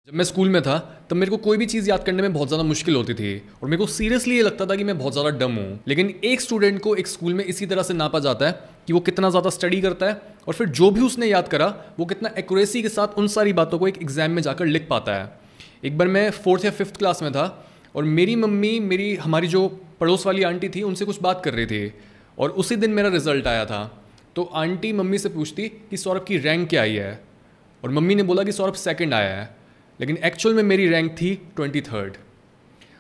जब मैं स्कूल में था तब मेरे को कोई भी चीज़ याद करने में बहुत ज़्यादा मुश्किल होती थी और मेरे को सीरियसली ये लगता था कि मैं बहुत ज़्यादा डम हूँ। लेकिन एक स्टूडेंट को एक स्कूल में इसी तरह से नापा जाता है कि वो कितना ज़्यादा स्टडी करता है और फिर जो भी उसने याद करा वो कितना एक्यूरेसी के साथ उन सारी बातों को एक एग्जाम में जाकर लिख पाता है। एक बार मैं 4th या 5th क्लास में था और मेरी मम्मी हमारी जो पड़ोस वाली आंटी थी उनसे कुछ बात कर रही थी और उसी दिन मेरा रिजल्ट आया था। तो आंटी मम्मी से पूछती कि सौरभ की रैंक क्या आई है और मम्मी ने बोला कि सौरभ सेकंड आया है, लेकिन एक्चुअल में मेरी रैंक थी 23rd।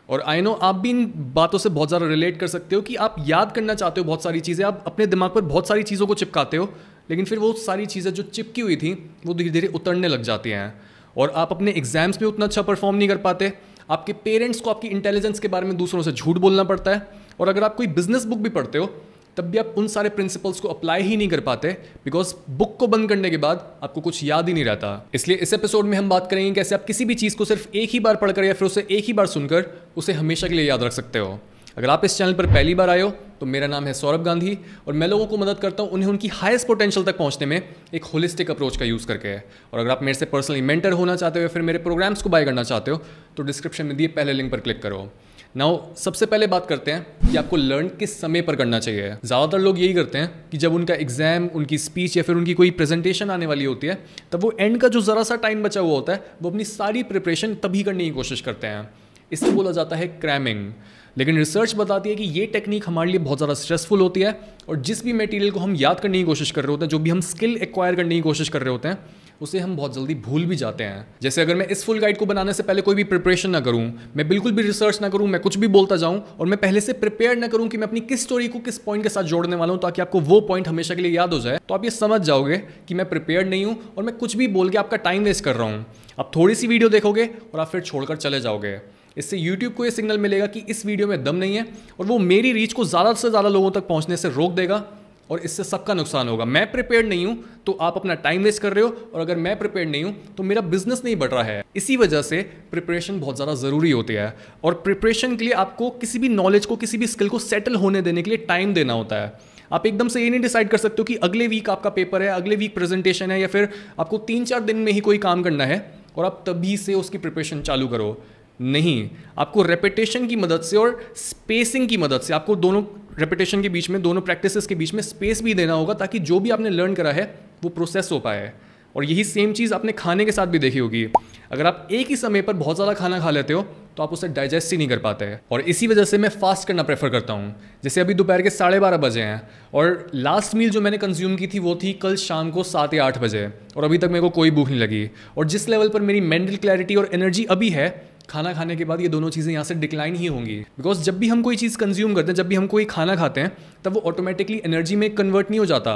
और आई नो आप भी इन बातों से बहुत ज़्यादा रिलेट कर सकते हो कि आप याद करना चाहते हो बहुत सारी चीज़ें, आप अपने दिमाग पर बहुत सारी चीज़ों को चिपकाते हो, लेकिन फिर वो सारी चीज़ें जो चिपकी हुई थी वो धीरे धीरे उतरने लग जाती हैं और आप अपने एग्जाम्स में उतना अच्छा परफॉर्म नहीं कर पाते। आपके पेरेंट्स को आपकी इंटेलिजेंस के बारे में दूसरों से झूठ बोलना पड़ता है और अगर आप कोई बिजनेस बुक भी पढ़ते हो तब भी आप उन सारे प्रिंसिपल्स को अप्लाई ही नहीं कर पाते बिकॉज बुक को बंद करने के बाद आपको कुछ याद ही नहीं रहता। इसलिए इस एपिसोड में हम बात करेंगे कैसे आप किसी भी चीज़ को सिर्फ एक ही बार पढ़कर या फिर उसे एक ही बार सुनकर उसे हमेशा के लिए याद रख सकते हो। अगर आप इस चैनल पर पहली बार आए हो तो मेरा नाम है सौरभ गांधी और मैं लोगों को मदद करता हूं उन्हें उनकी हाईएस्ट पोटेंशियल तक पहुंचने में एक होलिस्टिक अप्रोच का यूज़ करके। और अगर आप मेरे से पर्सनली मेंटर होना चाहते हो या फिर मेरे प्रोग्राम्स को बाय करना चाहते हो तो डिस्क्रिप्शन में दिए पहले लिंक पर क्लिक करो। नाउ सबसे पहले बात करते हैं कि आपको लर्न किस समय पर करना चाहिए। ज़्यादातर लोग यही करते हैं कि जब उनका एग्जाम, उनकी स्पीच या फिर उनकी कोई प्रेजेंटेशन आने वाली होती है तब वो एंड का जो ज़रा सा टाइम बचा हुआ होता है वो अपनी सारी प्रिपरेशन तभी करने की कोशिश करते हैं। इसे बोला जाता है क्रैमिंग। लेकिन रिसर्च बताती है कि ये टेक्निक हमारे लिए बहुत ज़्यादा स्ट्रेसफुल होती है और जिस भी मटेरियल को हम याद करने की कोशिश कर रहे होते हैं, जो भी हम स्किल एक्वायर करने की कोशिश कर रहे होते हैं, उसे हम बहुत जल्दी भूल भी जाते हैं। जैसे अगर मैं इस फुल गाइड को बनाने से पहले कोई भी प्रिपरेशन ना करूं, मैं बिल्कुल भी रिसर्च ना करूं, मैं कुछ भी बोलता जाऊं और मैं पहले से प्रिपेयर ना करूं कि मैं अपनी किस स्टोरी को किस पॉइंट के साथ जोड़ने वाला हूं ताकि आपको वो पॉइंट हमेशा के लिए याद हो जाए, तो आप ये समझ जाओगे कि मैं प्रिपेयर नहीं हूं और मैं कुछ भी बोल के आपका टाइम वेस्ट कर रहा हूं। आप थोड़ी सी वीडियो देखोगे और आप फिर छोड़कर चले जाओगे। इससे YouTube को ये सिग्नल मिलेगा कि इस वीडियो में दम नहीं है और वो मेरी रीच को ज़्यादा से ज़्यादा लोगों तक पहुंचने से रोक देगा और इससे सबका नुकसान होगा। मैं प्रिपेयर्ड नहीं हूं तो आप अपना टाइम वेस्ट कर रहे हो और अगर मैं प्रिपेयर्ड नहीं हूं तो मेरा बिजनेस नहीं बढ़ रहा है। इसी वजह से प्रिपरेशन बहुत ज़्यादा ज़रूरी होती है और प्रिपरेशन के लिए आपको किसी भी नॉलेज को, किसी भी स्किल को सेटल होने देने के लिए टाइम देना होता है। आप एकदम से ये नहीं डिसाइड कर सकते हो कि अगले वीक आपका पेपर है, अगले वीक प्रेजेंटेशन है या फिर आपको 3-4 दिन में ही कोई काम करना है और आप तभी से उसकी प्रिपरेशन चालू करो। नहीं, आपको रेपिटेशन की मदद से और स्पेसिंग की मदद से, आपको दोनों रेपिटेशन के बीच में, दोनों प्रैक्टिसेस के बीच में स्पेस भी देना होगा ताकि जो भी आपने लर्न करा है वो प्रोसेस हो पाए। और यही सेम चीज़ आपने खाने के साथ भी देखी होगी। अगर आप एक ही समय पर बहुत ज़्यादा खाना खा लेते हो तो आप उसे डाइजेस्ट ही नहीं कर पाते हैं और इसी वजह से मैं फास्ट करना प्रेफर करता हूँ। जैसे अभी दोपहर के 12:30 बजे हैं और लास्ट मील जो मैंने कंज्यूम की थी वो थी कल शाम को 7 या 8 बजे और अभी तक मेरे को कोई भूख नहीं लगी। और जिस लेवल पर मेरी मेंटल क्लैरिटी और एनर्जी अभी है, खाना खाने के बाद ये दोनों चीज़ें यहाँ से डिक्लाइन ही होंगी। बिकॉज जब भी हम कोई चीज़ कंज्यूम करते हैं, जब भी हम कोई खाना खाते हैं तब वो ऑटोमेटिकली एनर्जी में कन्वर्ट नहीं हो जाता।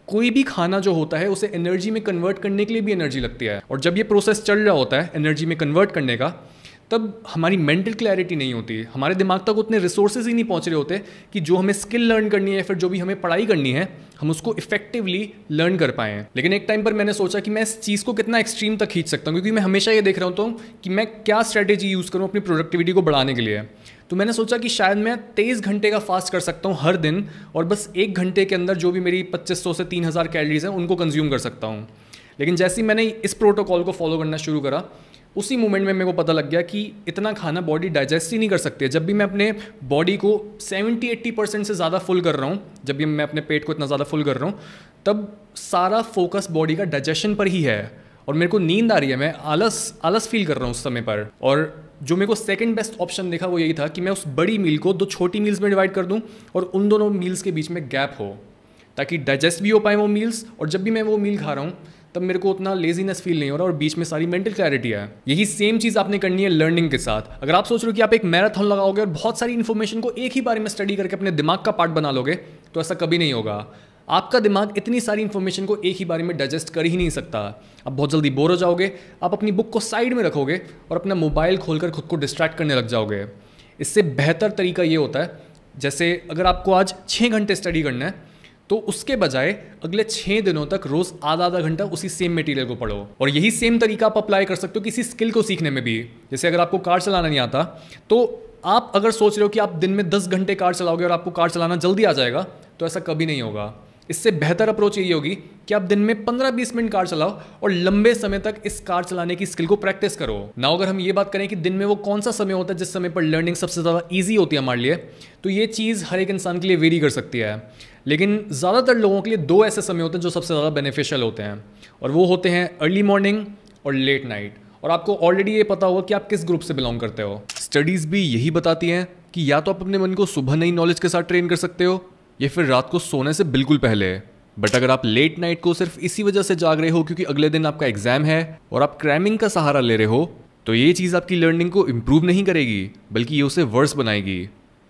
कोई भी खाना जो होता है उसे एनर्जी में कन्वर्ट करने के लिए भी एनर्जी लगती है और जब ये प्रोसेस चल रहा होता है एनर्जी में कन्वर्ट करने का, तब हमारी मेंटल क्लैरिटी नहीं होती, हमारे दिमाग तक उतने रिसोर्सेज ही नहीं पहुंच रहे होते कि जो हमें स्किल लर्न करनी है या फिर जो भी हमें पढ़ाई करनी है हम उसको इफेक्टिवली लर्न कर पाएँ। लेकिन एक टाइम पर मैंने सोचा कि मैं इस चीज़ को कितना एक्सट्रीम तक खींच सकता हूँ, क्योंकि मैं हमेशा ये देख रहा होता हूँ कि मैं क्या स्ट्रैटेजी यूज़ करूँ अपनी प्रोडक्टिविटी को बढ़ाने के लिए। तो मैंने सोचा कि शायद मैं 23 घंटे का फास्ट कर सकता हूँ हर दिन और बस 1 घंटे के अंदर जो भी मेरी 2500 से 3000 कैलोरीज हैं उनको कंज्यूम कर सकता हूँ। लेकिन जैसे ही मैंने इस प्रोटोकॉल को फॉलो करना शुरू करा उसी मोमेंट में मेरे को पता लग गया कि इतना खाना बॉडी डाइजेस्ट ही नहीं कर सकती है। जब भी मैं अपने बॉडी को 70-80% से ज़्यादा फुल कर रहा हूँ, जब भी मैं अपने पेट को इतना ज़्यादा फुल कर रहा हूँ, तब सारा फोकस बॉडी का डाइजेशन पर ही है और मेरे को नींद आ रही है, मैं आलस फील कर रहा हूँ उस समय पर। और जो मेरे को सेकंड बेस्ट ऑप्शन देखा वो यही था कि मैं उस बड़ी मील को 2 छोटी मील्स में डिवाइड कर दूँ और उन दोनों मील्स के बीच में गैप हो ताकि डाइजेस्ट भी हो पाए वो मील्स और जब भी मैं वो मील खा रहा हूँ तब मेरे को उतना लेजीनेस फील नहीं हो रहा और बीच में सारी मेंटल क्लैरिटी है। यही सेम चीज़ आपने करनी है लर्निंग के साथ। अगर आप सोच रहे हो कि आप एक मैराथन लगाओगे और बहुत सारी इन्फॉर्मेशन को एक ही बारे में स्टडी करके अपने दिमाग का पार्ट बना लोगे तो ऐसा कभी नहीं होगा। आपका दिमाग इतनी सारी इन्फॉर्मेशन को एक ही बारे में डाइजेस्ट कर ही नहीं सकता। आप बहुत जल्दी बोर हो जाओगे, आप अपनी बुक को साइड में रखोगे और अपना मोबाइल खोलकर खुद को डिस्ट्रैक्ट करने लग जाओगे। इससे बेहतर तरीका ये होता है, जैसे अगर आपको आज 6 घंटे स्टडी करना है तो उसके बजाय अगले 6 दिनों तक रोज आधा घंटा उसी सेम मटेरियल को पढ़ो। और यही सेम तरीका आप अप्लाई कर सकते हो किसी स्किल को सीखने में भी। जैसे अगर आपको कार चलाना नहीं आता तो आप अगर सोच रहे हो कि आप दिन में 10 घंटे कार चलाओगे और आपको कार चलाना जल्दी आ जाएगा तो ऐसा कभी नहीं होगा। इससे बेहतर अप्रोच यही होगी कि आप दिन में 15-20 मिनट कार चलाओ और लंबे समय तक इस कार चलाने की स्किल को प्रैक्टिस करो। नाउ अगर हम ये बात करें कि दिन में वो कौन सा समय होता है जिस समय पर लर्निंग सबसे ज़्यादा ईजी होती है हमारे लिए, तो ये चीज़ हर एक इंसान के लिए वेरी कर सकती है। लेकिन ज़्यादातर लोगों के लिए दो ऐसे समय होते हैं जो सबसे ज़्यादा बेनिफिशियल होते हैं, और वो होते हैं अर्ली मॉर्निंग और लेट नाइट। और आपको ऑलरेडी ये पता होगा कि आप किस ग्रुप से बिलोंग करते हो। स्टडीज़ भी यही बताती हैं कि या तो आप अपने मन को सुबह नई नॉलेज के साथ ट्रेन कर सकते हो या फिर रात को सोने से बिल्कुल पहले। बट अगर आप लेट नाइट को सिर्फ इसी वजह से जाग रहे हो क्योंकि अगले दिन आपका एग्जाम है और आप क्रैमिंग का सहारा ले रहे हो, तो ये चीज़ आपकी लर्निंग को इम्प्रूव नहीं करेगी बल्कि ये उसे वर्स बनाएगी।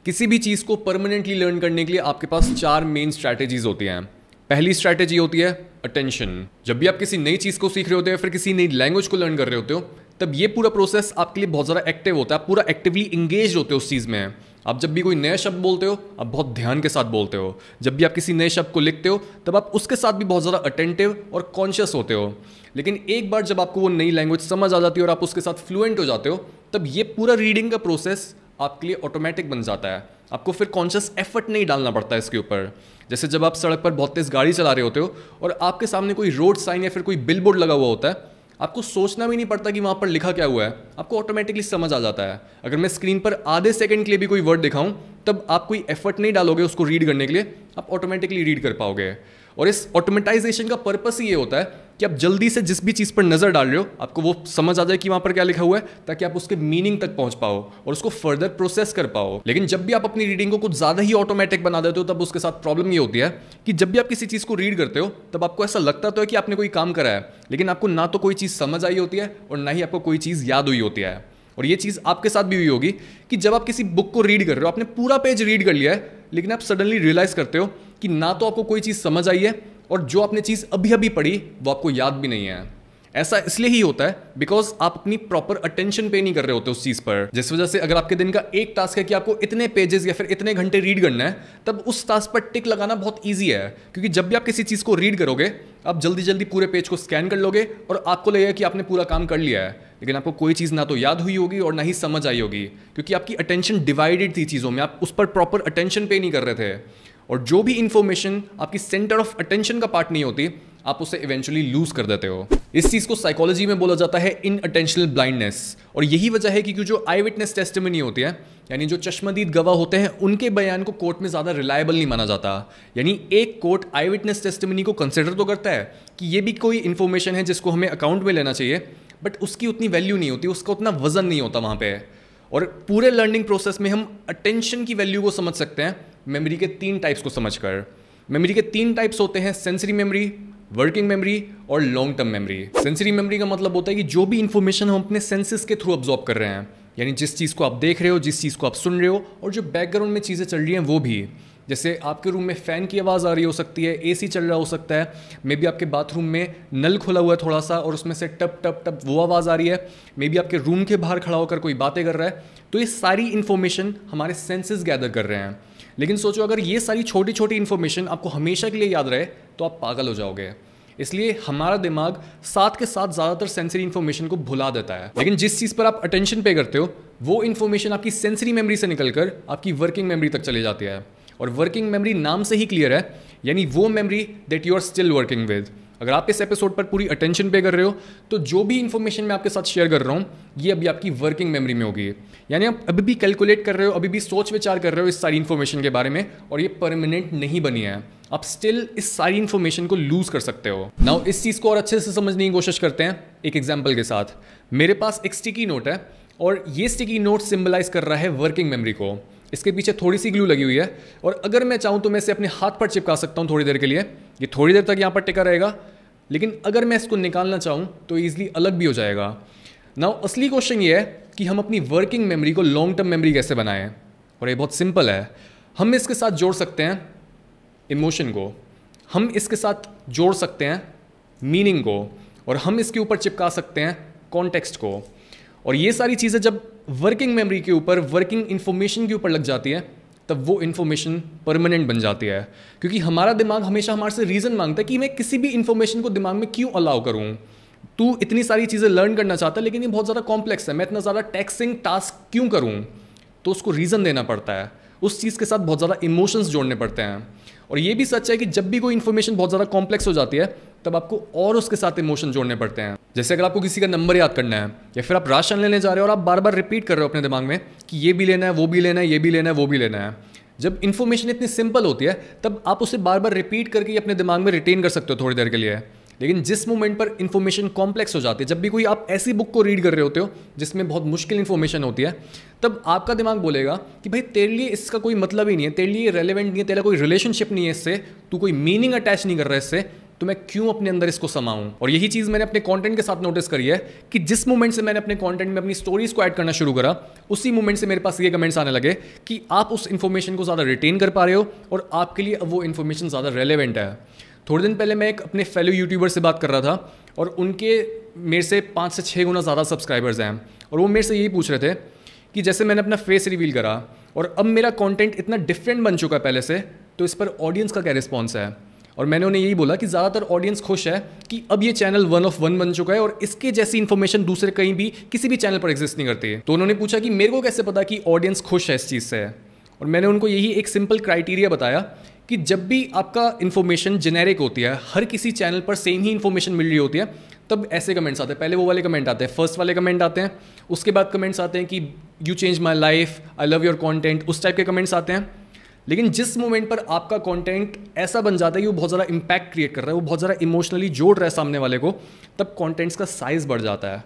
किसी भी चीज़ को परमानेंटली लर्न करने के लिए आपके पास 4 मेन स्ट्रैटेजीज होती हैं। पहली स्ट्रैटेजी होती है अटेंशन। जब भी आप किसी नई चीज़ को सीख रहे होते हो या फिर किसी नई लैंग्वेज को लर्न कर रहे होते हो, तब ये पूरा प्रोसेस आपके लिए बहुत ज़्यादा एक्टिव होता है। आप पूरा एक्टिवली इंगेज होते हो उस चीज़ में। आप जब भी कोई नया शब्द बोलते हो, आप बहुत ध्यान के साथ बोलते हो। जब भी आप किसी नए शब्द को लिखते हो, तब आप उसके साथ भी बहुत ज़्यादा अटेंटिव और कॉन्शियस होते हो। लेकिन एक बार जब आपको वो नई लैंग्वेज समझ आ जाती है और आप उसके साथ फ्लुएंट हो जाते हो, तब ये पूरा रीडिंग का प्रोसेस आपके लिए ऑटोमेटिक बन जाता है। आपको फिर कॉन्शियस एफर्ट नहीं डालना पड़ता है इसके ऊपर। जैसे जब आप सड़क पर बहुत तेज गाड़ी चला रहे होते हो और आपके सामने कोई रोड साइन या फिर कोई बिल बोर्ड लगा हुआ होता है, आपको सोचना भी नहीं पड़ता कि वहाँ पर लिखा क्या हुआ है, आपको ऑटोमेटिकली समझ आ जाता है। अगर मैं स्क्रीन पर आधे सेकंड के लिए भी कोई वर्ड दिखाऊं, तब आप कोई एफर्ट नहीं डालोगे उसको रीड करने के लिए, आप ऑटोमेटिकली रीड कर पाओगे। और इस ऑटोमेटाइजेशन का पर्पस ही ये होता है कि आप जल्दी से जिस भी चीज़ पर नज़र डाल रहे हो, आपको वो समझ आ जाए कि वहाँ पर क्या लिखा हुआ है, ताकि आप उसके मीनिंग तक पहुँच पाओ और उसको फर्दर प्रोसेस कर पाओ। लेकिन जब भी आप अपनी रीडिंग को कुछ ज़्यादा ही ऑटोमेटिक बना देते हो, तब उसके साथ प्रॉब्लम ये होती है कि जब भी आप किसी चीज़ को रीड करते हो, तब आपको ऐसा लगता तो है कि आपने कोई काम करा है, लेकिन आपको ना तो कोई चीज़ समझ आई होती है और ना ही आपको कोई चीज़ याद हुई होती है। और ये चीज़ आपके साथ भी हुई होगी कि जब आप किसी बुक को रीड कर रहे हो, आपने पूरा पेज रीड कर लिया है, लेकिन आप सडनली रियलाइज़ करते हो कि ना तो आपको कोई चीज़ समझ आई है और जो आपने चीज़ अभी अभी पढ़ी वो आपको याद भी नहीं है। ऐसा इसलिए ही होता है बिकॉज आप अपनी प्रॉपर अटेंशन पे नहीं कर रहे होते उस चीज़ पर। जिस वजह से अगर आपके दिन का एक टास्क है कि आपको इतने पेजेस या फिर इतने घंटे रीड करना है, तब उस टास्क पर टिक लगाना बहुत ईजी है, क्योंकि जब भी आप किसी चीज़ को रीड करोगे, आप जल्दी जल्दी पूरे पेज को स्कैन कर लोगे और आपको लगेगा कि आपने पूरा काम कर लिया है, लेकिन आपको कोई चीज़ ना तो याद हुई होगी और ना ही समझ आई होगी, क्योंकि आपकी अटेंशन डिवाइडेड थी चीज़ों में, आप उस पर प्रॉपर अटेंशन पे नहीं कर रहे थे। और जो भी इंफॉर्मेशन आपकी सेंटर ऑफ अटेंशन का पार्ट नहीं होती, आप उसे इवेंचुअली लूज कर देते हो। इस चीज़ को साइकोलॉजी में बोला जाता है इन अटेंशनल ब्लाइंडनेस। और यही वजह है कि जो आई विटनेस टेस्टिमनी होती है, यानी जो चश्मदीद गवाह होते हैं, उनके बयान को कोर्ट में ज़्यादा रिलायबल नहीं माना जाता। यानी एक कोर्ट आई विटनेस टेस्टिमनी को कंसिडर तो करता है कि ये भी कोई इन्फॉर्मेशन है जिसको हमें अकाउंट में लेना चाहिए, बट उसकी उतनी वैल्यू नहीं होती, उसका उतना वजन नहीं होता वहाँ पे। और पूरे लर्निंग प्रोसेस में हम अटेंशन की वैल्यू को समझ सकते हैं मेमोरी के 3 टाइप्स को समझकर। मेमोरी के 3 टाइप्स होते हैं सेंसरी मेमोरी, वर्किंग मेमोरी और long term memory. Sensory memory का मतलब होता है कि जो भी इंफॉर्मेशन हम अपने सेंसेस के थ्रू अब्जॉर्ब कर रहे हैं, यानी जिस चीज़ को आप देख रहे हो, जिस चीज़ को आप सुन रहे हो, और जो बैकग्राउंड में चीज़ें चल रही हैं वो भी। जैसे आपके रूम में फ़ैन की आवाज़ आ रही हो सकती है, एसी चल रहा हो सकता है, मे बी आपके बाथरूम में नल खुला हुआ है थोड़ा सा और उसमें से टप टप टप वो आवाज़ आ रही है, मे बी आपके रूम के बाहर खड़ा होकर कोई बातें कर रहा है। तो ये सारी इन्फॉर्मेशन हमारे सेंसेस गैदर कर रहे हैं। लेकिन सोचो, अगर ये सारी छोटी छोटी इन्फॉर्मेशन आपको हमेशा के लिए याद रहे तो आप पागल हो जाओगे। इसलिए हमारा दिमाग साथ के साथ ज़्यादातर सेंसरी इन्फॉर्मेशन को भुला देता है। लेकिन जिस चीज़ पर आप अटेंशन पे करते हो, वो इन्फॉर्मेशन आपकी सेंसरी मेमोरी से निकलकर आपकी वर्किंग मेमोरी तक चली जाती है। और वर्किंग मेमोरी नाम से ही क्लियर है, यानी वो memory that you are still working with. अगर आप इस एपिसोड पर पूरी अटेंशन पे कर रहे हो, तो जो भी इन्फॉर्मेशन मैं आपके साथ शेयर कर रहा हूँ, ये अभी आपकी वर्किंग मेमोरी में होगी। यानी आप अभी भी कैलकुलेट कर रहे हो, अभी भी सोच विचार कर रहे हो इस सारी इन्फॉर्मेशन के बारे में, और ये परमानेंट नहीं बनी है। आप स्टिल इस सारी इन्फॉर्मेशन को लूज कर सकते हो। नाउ इस चीज़ को और अच्छे से समझने की कोशिश करते हैं एक एग्जाम्पल के साथ। मेरे पास एक स्टिकी नोट है और ये स्टिकी नोट सिंबलाइज कर रहा है वर्किंग मेमोरी को। इसके पीछे थोड़ी सी ग्लू लगी हुई है और अगर मैं चाहूँ तो मैं इसे अपने हाथ पर चिपका सकता हूँ थोड़ी देर के लिए। ये थोड़ी देर तक यहाँ पर टिका रहेगा, लेकिन अगर मैं इसको निकालना चाहूँ तो ईजिली अलग भी हो जाएगा। नाउ असली क्वेश्चन ये है कि हम अपनी वर्किंग मेमोरी को लॉन्ग टर्म मेमोरी कैसे बनाएं, और ये बहुत सिंपल है। हम इसके साथ जोड़ सकते हैं इमोशन को, हम इसके साथ जोड़ सकते हैं मीनिंग को, और हम इसके ऊपर चिपका सकते हैं कॉन्टेक्स्ट को। और ये सारी चीज़ें जब वर्किंग मेमोरी के ऊपर, वर्किंग इन्फॉर्मेशन के ऊपर लग जाती है, तब वो इन्फॉर्मेशन परमानेंट बन जाती है। क्योंकि हमारा दिमाग हमेशा हमारे से रीज़न मांगता है कि मैं किसी भी इन्फॉर्मेशन को दिमाग में क्यों अलाउ करूँ। तू इतनी सारी चीज़ें लर्न करना चाहता है, लेकिन ये बहुत ज़्यादा कॉम्प्लेक्स है, मैं इतना ज़्यादा टैक्सिंग टास्क क्यों करूँ। तो उसको रीज़न देना पड़ता है, उस चीज़ के साथ बहुत ज़्यादा इमोशंस जोड़ने पड़ते हैं। और ये भी सच है कि जब भी कोई इन्फॉर्मेशन बहुत ज़्यादा कॉम्प्लेक्स हो जाती है तब आपको और उसके साथ इमोशन जोड़ने पड़ते हैं। जैसे अगर आपको किसी का नंबर याद करना है या फिर आप राशन लेने जा रहे हो और आप बार बार रिपीट कर रहे हो अपने दिमाग में कि ये भी लेना है, वो भी लेना है, ये भी लेना है, वो भी लेना है। जब इन्फॉर्मेशन इतनी सिंपल होती है तब आप उसे बार बार रिपीट करके अपने दिमाग में रिटेन कर सकते हो थोड़ी देर के लिए। लेकिन जिस मोमेंट पर इन्फॉर्मेशन कॉम्प्लेक्स हो जाती है, जब भी कोई आप ऐसी बुक को रीड कर रहे होते हो जिसमें बहुत मुश्किल इन्फॉर्मेशन होती है, तब आपका दिमाग बोलेगा कि भाई तेरे लिए इसका कोई मतलब ही नहीं है, तेरे लिए रेलेवेंट नहीं है, तेरा कोई रिलेशनशिप नहीं है इससे, तू कोई मीनिंग अटैच नहीं कर रहा है इससे, तो मैं क्यों अपने अंदर इसको समाऊं। और यही चीज़ मैंने अपने कंटेंट के साथ नोटिस करी है कि जिस मोमेंट से मैंने अपने कंटेंट में अपनी स्टोरीज को ऐड करना शुरू करा, उसी मोमेंट से मेरे पास ये कमेंट्स आने लगे कि आप उस इन्फॉर्मेशन को ज़्यादा रिटेन कर पा रहे हो और आपके लिए अब वो इन्फॉर्मेशन ज़्यादा रेलेवेंट है। थोड़े दिन पहले मैं एक अपने फेलो यूट्यूबर से बात कर रहा था और उनके मेरे से 5 से 6 गुना ज़्यादा सब्सक्राइबर्स हैं और वो मेरे से यही पूछ रहे थे कि जैसे मैंने अपना फेस रिवील करा और अब मेरा कंटेंट इतना डिफरेंट बन चुका है पहले से, तो इस पर ऑडियंस का क्या रिस्पॉन्स है। और मैंने उन्हें यही बोला कि ज़्यादातर ऑडियंस खुश है कि अब ये चैनल 1 of 1 बन चुका है और इसके जैसी इन्फॉर्मेशन दूसरे कहीं भी किसी भी चैनल पर एग्जिस्ट नहीं करती है। तो उन्होंने पूछा कि मेरे को कैसे पता कि ऑडियंस खुश है इस चीज़ से, और मैंने उनको यही एक सिंपल क्राइटेरिया बताया कि जब भी आपका इन्फॉर्मेशन जेनेरिक होती है, हर किसी चैनल पर सेम ही इन्फॉर्मेशन मिल रही होती है, तब ऐसे कमेंट्स आते हैं। पहले वो वाले कमेंट आते हैं, फर्स्ट वाले कमेंट आते हैं, उसके बाद कमेंट्स आते हैं कि you change my life, I love your content, उस टाइप के कमेंट्स आते हैं। लेकिन जिस मोमेंट पर आपका कंटेंट ऐसा बन जाता है कि वो बहुत ज़्यादा इम्पैक्ट क्रिएट कर रहा है, वो बहुत ज़्यादा इमोशनली जोड़ रहा है सामने वाले को, तब कंटेंट्स का साइज़ बढ़ जाता है।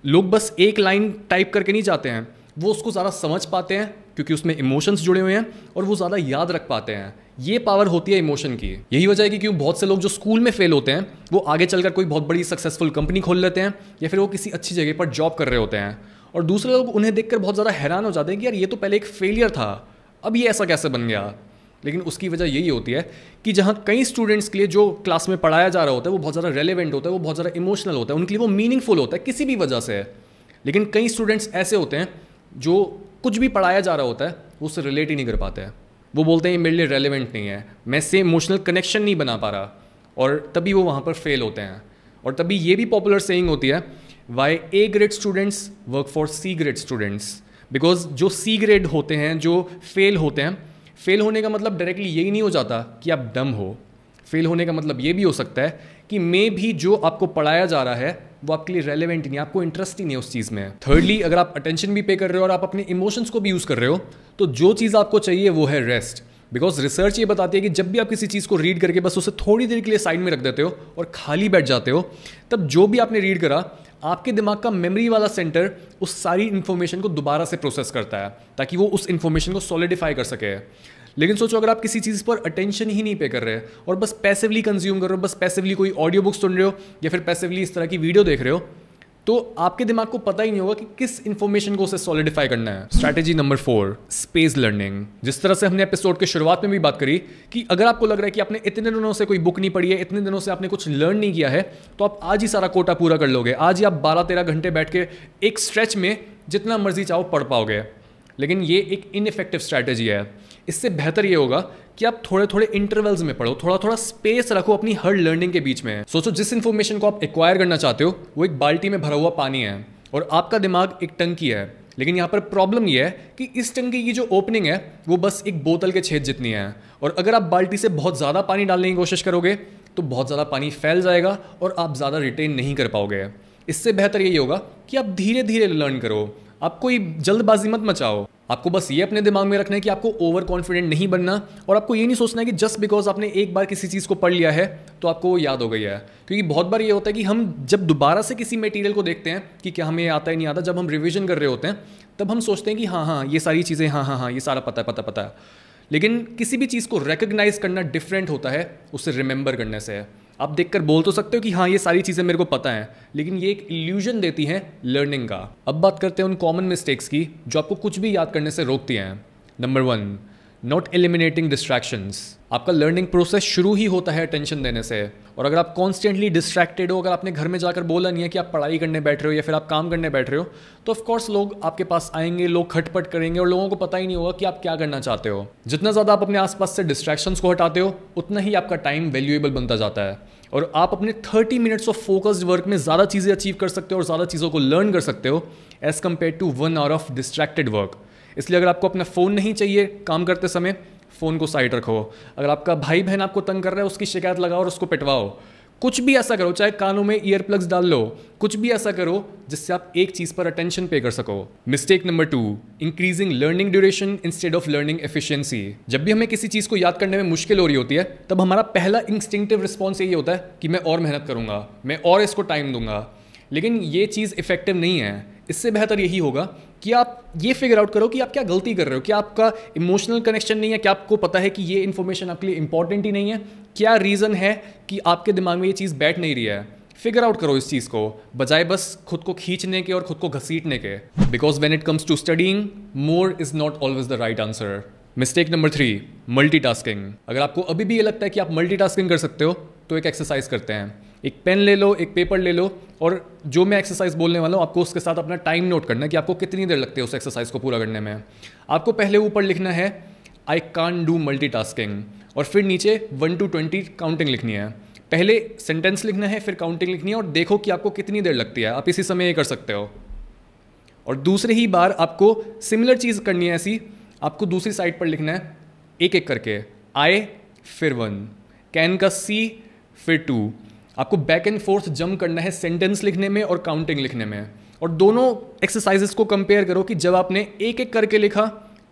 लोग बस एक लाइन टाइप करके नहीं जाते हैं, वो उसको ज़्यादा समझ पाते हैं क्योंकि उसमें इमोशंस जुड़े हुए हैं और वो ज़्यादा याद रख पाते हैं। ये पावर होती है इमोशन की। यही वजह है कि क्यों बहुत से लोग जो स्कूल में फेल होते हैं वो आगे चलकर कोई बहुत बड़ी सक्सेसफुल कंपनी खोल लेते हैं या फिर वो किसी अच्छी जगह पर जॉब कर रहे होते हैं, और दूसरे लोग उन्हें देखकर बहुत ज़्यादा हैरान हो जाते हैं कि यार ये तो पहले एक फेलियर था, अब ये ऐसा कैसे बन गया। लेकिन उसकी वजह यही होती है कि जहाँ कई स्टूडेंट्स के लिए जो क्लास में पढ़ाया जा रहा होता है वो बहुत ज़्यादा रेलेवेंट होता है, वो बहुत ज़्यादा इमोशनल होता है, उनके लिए वो मीनिंगफुल होता है किसी भी वजह से। लेकिन कई स्टूडेंट्स ऐसे होते हैं जो कुछ भी पढ़ाया जा रहा होता है वो उससे रिलेट ही नहीं कर पाते हैं। वो बोलते हैं ये मेरे लिए रेलेवेंट नहीं है, मैं इससे इमोशनल कनेक्शन नहीं बना पा रहा, और तभी वो वहाँ पर फेल होते हैं। और तभी ये भी पॉपुलर सेइंग होती है, why A grade students work for C grade students. Because जो सी ग्रेड होते हैं, जो फेल होते हैं, फेल होने का मतलब डायरेक्टली यही नहीं हो जाता कि आप डम हो। फेल होने का मतलब ये भी हो सकता है कि मे भी जो आपको पढ़ाया जा रहा है वो आपके लिए रेलेवेंट नहीं, आपको इंटरेस्ट ही नहीं है उस चीज़ में। थर्डली, अगर आप अटेंशन भी पे कर रहे हो और आप अपने इमोशंस को भी यूज़ कर रहे हो, तो जो चीज़ आपको चाहिए वो है रेस्ट। बिकॉज रिसर्च ये बताती है कि जब भी आप किसी चीज़ को रीड करके बस उसे थोड़ी देर के लिए साइड में रख देते हो और खाली बैठ जाते हो, तब जो भी आपने रीड करा आपके दिमाग का मेमोरी वाला सेंटर उस सारी इन्फॉर्मेशन को दोबारा से प्रोसेस करता है ताकि वो उस इन्फॉर्मेशन को सॉलिडिफाई कर सके। लेकिन सोचो, अगर आप किसी चीज़ पर अटेंशन ही नहीं पे कर रहे और बस पैसिवली कंज्यूम कर रहे हो, बस पैसिवली कोई ऑडियो बुक सुन रहे हो या फिर पैसिवली इस तरह की वीडियो देख रहे हो, तो आपके दिमाग को पता ही नहीं होगा कि किस इन्फॉर्मेशन को उसे सॉलिडिफाई करना है। Strategy number 4, space learning. जिस तरह से हमने एपिसोड के शुरुआत में भी बात करी कि अगर आपको लग रहा है कि आपने इतने दिनों से कोई बुक नहीं पढ़ी है, इतने दिनों से आपने कुछ लर्न नहीं किया है, तो आप आज ही सारा कोटा पूरा कर लोगे। आज ही आप 12-13 घंटे बैठ के एक स्ट्रेच में जितना मर्जी चाहो पढ़ पाओगे। लेकिन ये एक इनइफेक्टिव स्ट्रैटेजी है। इससे बेहतर ये होगा कि आप थोड़े थोड़े इंटरवल्स में पढ़ो, थोड़ा थोड़ा स्पेस रखो अपनी हर लर्निंग के बीच में। सोचो, जिस इन्फॉर्मेशन को आप एक्वायर करना चाहते हो वो एक बाल्टी में भरा हुआ पानी है और आपका दिमाग एक टंकी है। लेकिन यहाँ पर प्रॉब्लम ये है कि इस टंकी की जो ओपनिंग है वो बस एक बोतल के छेद जितनी है, और अगर आप बाल्टी से बहुत ज़्यादा पानी डालने की कोशिश करोगे तो बहुत ज़्यादा पानी फैल जाएगा और आप ज़्यादा रिटेन नहीं कर पाओगे। इससे बेहतर यही होगा कि आप धीरे धीरे लर्न करो, आप कोई जल्दबाजी मत मचाओ। आपको बस ये अपने दिमाग में रखना है कि आपको ओवर कॉन्फिडेंट नहीं बनना, और आपको ये नहीं सोचना है कि जस्ट बिकॉज आपने एक बार किसी चीज़ को पढ़ लिया है तो आपको वो याद हो गई है। क्योंकि बहुत बार ये होता है कि हम जब दोबारा से किसी मटेरियल को देखते हैं कि क्या हमें आता है नहीं आता, जब हम रिविजन कर रहे होते हैं तब हम सोचते हैं कि हाँ ये सारी चीज़ें हाँ ये सारा पता है। लेकिन किसी भी चीज़ को रिकग्नाइज करना डिफरेंट होता है उससे रिमेंबर करने से। आप देखकर बोल तो सकते हो कि हाँ ये सारी चीज़ें मेरे को पता हैं, लेकिन ये एक इल्यूजन देती हैं लर्निंग का। अब बात करते हैं उन कॉमन मिस्टेक्स की जो आपको कुछ भी याद करने से रोकती हैं। Number 1, not eliminating distractions. आपका लर्निंग प्रोसेस शुरू ही होता है अटेंशन देने से, और अगर आप कॉन्स्टेंटली डिस्ट्रैक्टेड हो, अगर आपने घर में जाकर बोला नहीं है कि आप पढ़ाई करने बैठ रहे हो या फिर आप काम करने बैठ रहे हो, तो ऑफकोर्स लोग आपके पास आएंगे, लोग खटपट करेंगे और लोगों को पता ही नहीं होगा कि आप क्या करना चाहते हो। जितना ज़्यादा आप अपने आसपास से डिस्ट्रैक्शंस को हटाते हो उतना ही आपका टाइम वैल्यूएबल बनता जाता है, और आप अपने 30 मिनट्स ऑफ फोकस्ड वर्क में ज़्यादा चीज़ें अचीव कर सकते हो और ज़्यादा चीज़ों को लर्न कर सकते हो as compare to 1 hour of distracted work. इसलिए अगर आपको अपना फ़ोन नहीं चाहिए काम करते समय, फ़ोन को साइड रखो। अगर आपका भाई बहन आपको तंग कर रहा है, उसकी शिकायत लगाओ और उसको पिटवाओ। कुछ भी ऐसा करो, चाहे कानों में ईयर प्लग्स डाल लो, कुछ भी ऐसा करो जिससे आप एक चीज़ पर अटेंशन पे कर सको। Mistake number 2, increasing learning duration instead of learning efficiency. जब भी हमें किसी चीज़ को याद करने में मुश्किल हो रही होती है, तब हमारा पहला इंस्टिंक्टिव रिस्पॉन्स यही होता है कि मैं और मेहनत करूंगा, मैं और इसको टाइम दूंगा। लेकिन ये चीज़ इफेक्टिव नहीं है। इससे बेहतर यही होगा कि आप ये फिगर आउट करो कि आप क्या गलती कर रहे हो। क्या आपका इमोशनल कनेक्शन नहीं है? क्या आपको पता है कि ये इन्फॉर्मेशन आपके लिए इंपॉर्टेंट ही नहीं है? क्या रीज़न है कि आपके दिमाग में ये चीज़ बैठ नहीं रही है? फिगर आउट करो इस चीज़ को, बजाय बस खुद को खींचने के और खुद को घसीटने के। Because when it comes to studying, more is not always the right answer. Mistake number 3, multitasking. अगर आपको अभी भी ये लगता है कि आप मल्टीटास्किंग कर सकते हो, तो एक एक्सरसाइज करते हैं। एक पेन ले लो, एक पेपर ले लो, और जो मैं एक्सरसाइज बोलने वाला हूँ आपको उसके साथ अपना टाइम नोट करना है कि आपको कितनी देर लगती है उस एक्सरसाइज को पूरा करने में। आपको पहले ऊपर लिखना है आई कांट डू मल्टीटास्किंग, और फिर नीचे 1 to 20 काउंटिंग लिखनी है। पहले सेंटेंस लिखना है, फिर काउंटिंग लिखनी है, और देखो कि आपको कितनी देर लगती है। आप इसी समय ये कर सकते हो। और दूसरी ही बार आपको सिमिलर चीज़ करनी है ऐसी। आपको दूसरी साइड पर लिखना है एक एक करके, आई फिर 1, कैन का सी फिर 2। आपको बैक एंड फोर्थ जंप करना है सेंटेंस लिखने में और काउंटिंग लिखने में। और दोनों एक्सरसाइजेस को कंपेयर करो कि जब आपने एक एक करके लिखा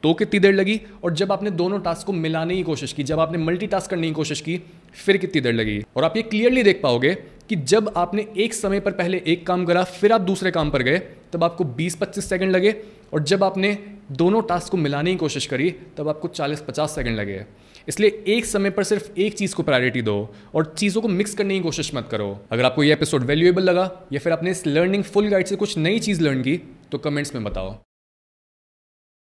तो कितनी देर लगी, और जब आपने दोनों टास्क को मिलाने की कोशिश की, जब आपने मल्टीटास्क करने की कोशिश की, फिर कितनी देर लगी। और आप ये क्लियरली देख पाओगे कि जब आपने एक समय पर पहले एक काम करा, फिर आप दूसरे काम पर गए, तब आपको 20-25 सेकंड लगे, और जब आपने दोनों टास्क को मिलाने की कोशिश करी, तब आपको 40-50 सेकंड लगे। इसलिए एक समय पर सिर्फ एक चीज़ को प्रायोरिटी दो और चीज़ों को मिक्स करने की कोशिश मत करो। अगर आपको ये एपिसोड वैल्यूएबल लगा या फिर आपने इस लर्निंग फुल गाइड से कुछ नई चीज़ लर्न की, तो कमेंट्स में बताओ।